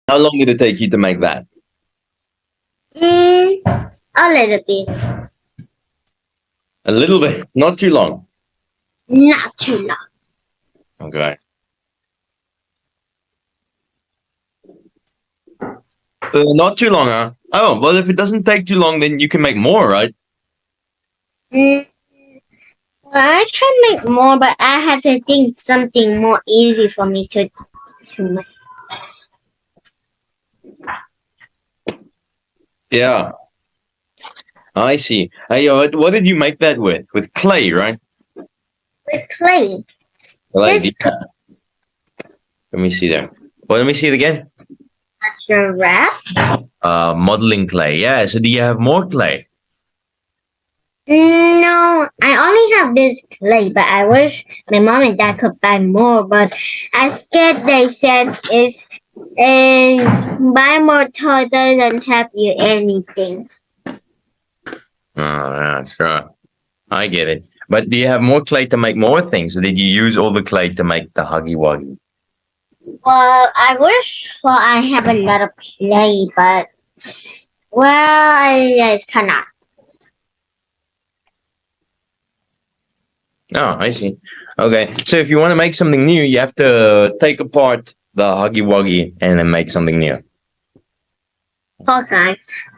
How long did it take you to make that? A little bit. A little bit, not too long. Not too long. Okay. Not too long, huh? Oh, well, if it doesn't take too long, then you can make more, right? Well, I can make more, but I have to think something more easy for me to make. Yeah, I see. Hey, what did you make that with? With clay, right? With clay. Clay. This Yeah. Let me see there. Well, let me see it again. giraffe. Modeling clay. Yeah. So do you have more clay? No, I only have this clay, but I wish my mom and dad could buy more. But I scared they said is buy more toy doesn't help you anything. Oh, yeah, sure. I get it. But do you have more clay to make more things, or did you use all the clay to make the Huggy Wuggy? Well, I wish I have a lot of clay, but I cannot. Oh, I see. Okay. So if you want to make something new, you have to take apart the Huggy Wuggy and then make something new. Okay.